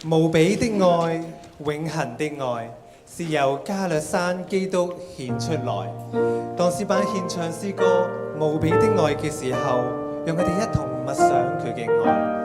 無比的愛，永恆的愛，是由加略山基督獻出來。當詩班獻唱詩歌《無比的愛》嘅時候，讓佢哋一同默想佢嘅愛。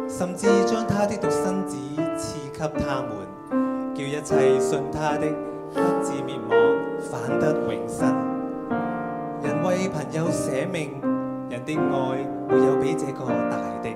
甚至將他的獨生子賜給他們，叫一切信他的不至滅亡，反得永生。人為朋友捨命，人的愛沒有比這個大的。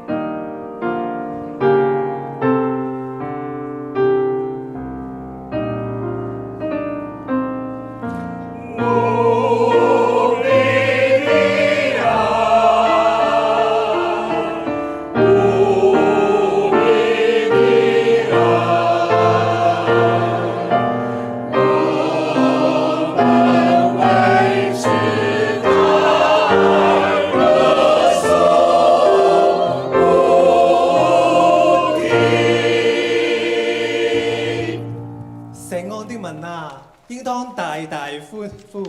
應當大大歡呼，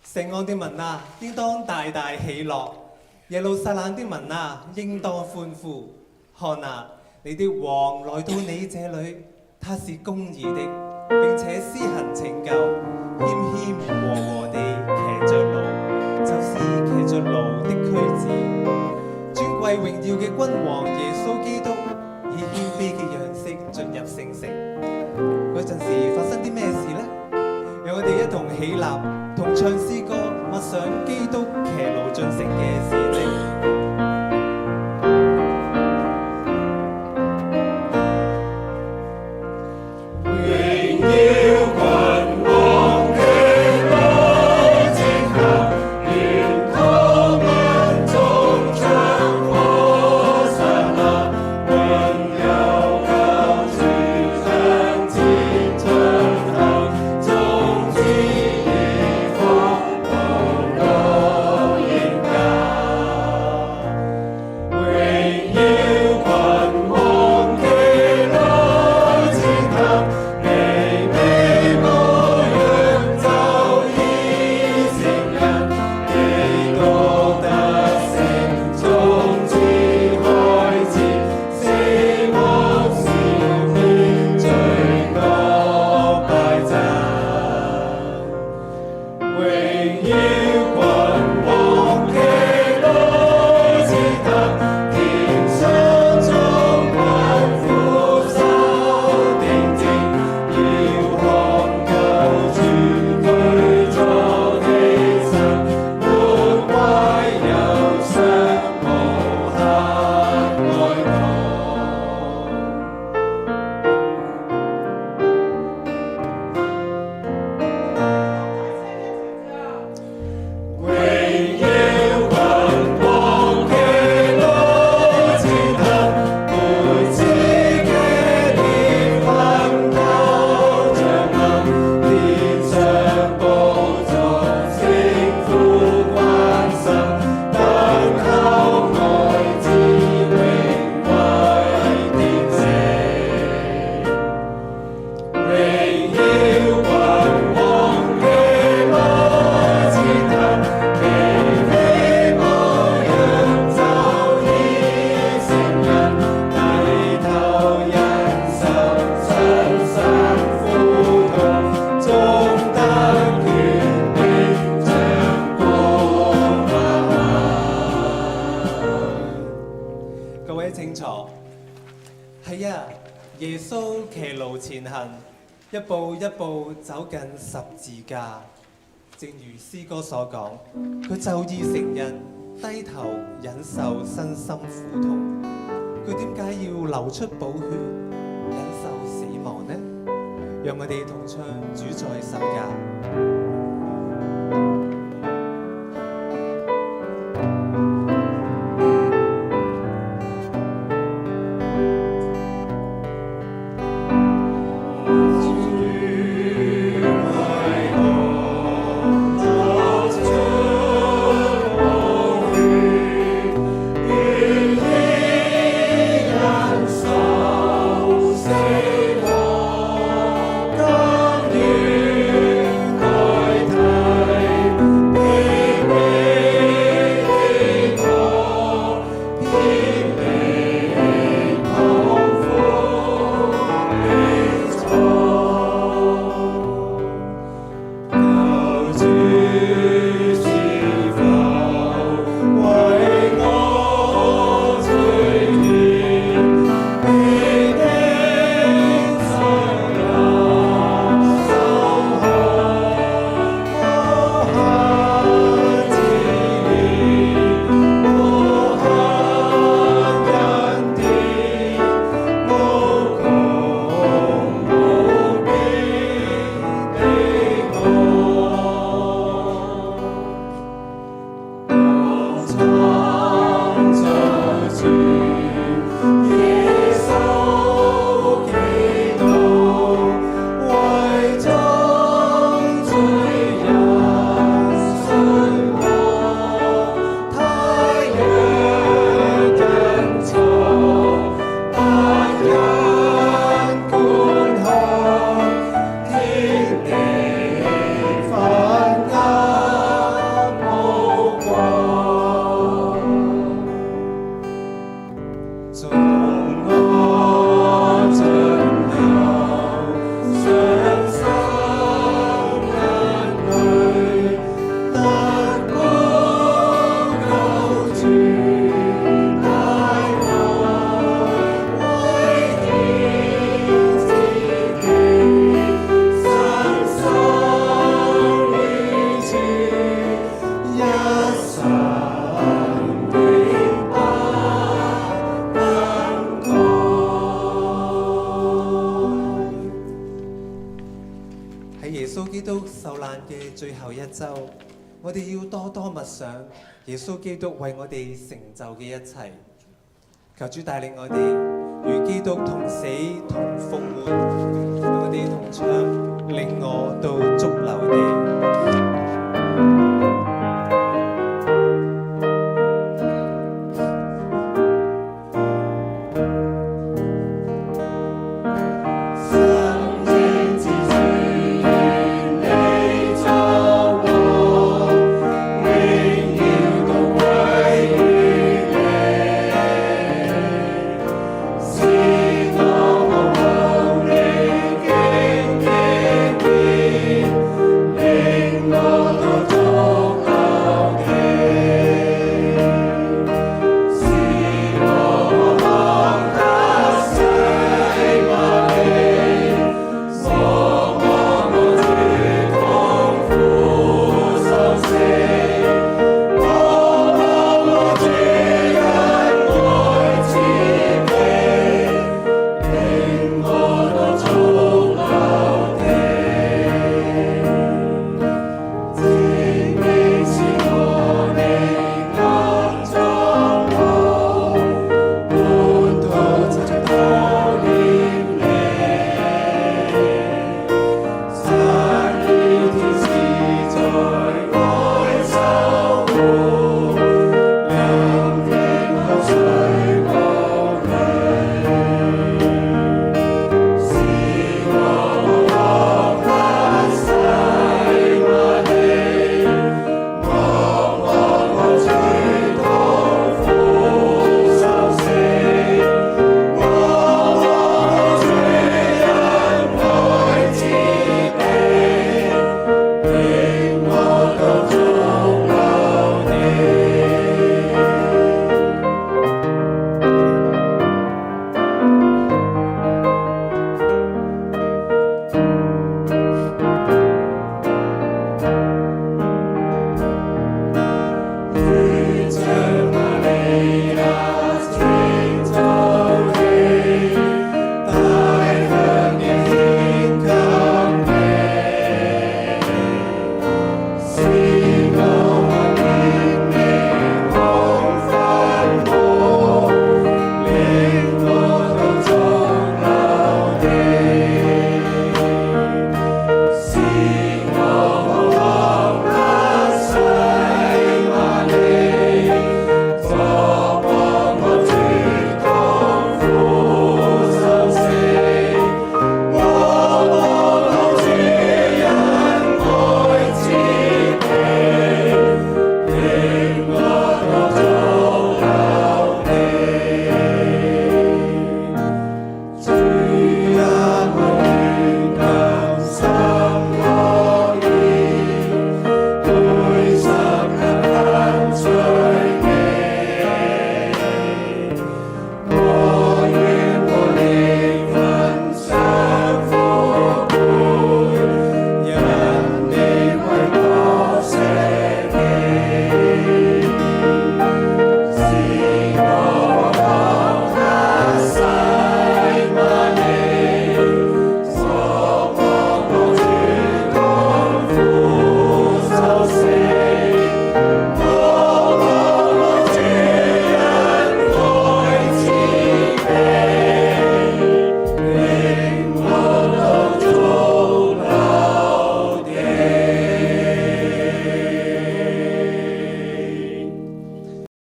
錫安的民啊，應當大大喜樂；耶路撒冷的民啊，應當歡呼。看啊，你的王來到你這裏，他是公義的，並且施行拯救，謙謙和和地騎着驢，就是騎着驢的駒子。尊貴榮耀嘅君王耶穌基督，以謙卑嘅樣式進入聖城。嗰陣時發生啲咩事呢？讓我哋一同起立，同唱詩歌，默想基督騎驢進城嘅事蹟。Hallelujah. 係啊，耶穌騎驢前行，一步一步走近十字架。正如詩歌所講，佢就義成人，低頭忍受身心苦痛。佢點解要流出寶血，忍受死亡呢？讓我哋同唱主在十架。最後一週，我哋要多多默想耶穌基督為我哋成就嘅一切。求主帶領我哋與基督同死同復活，讓我哋同唱令我到足流地。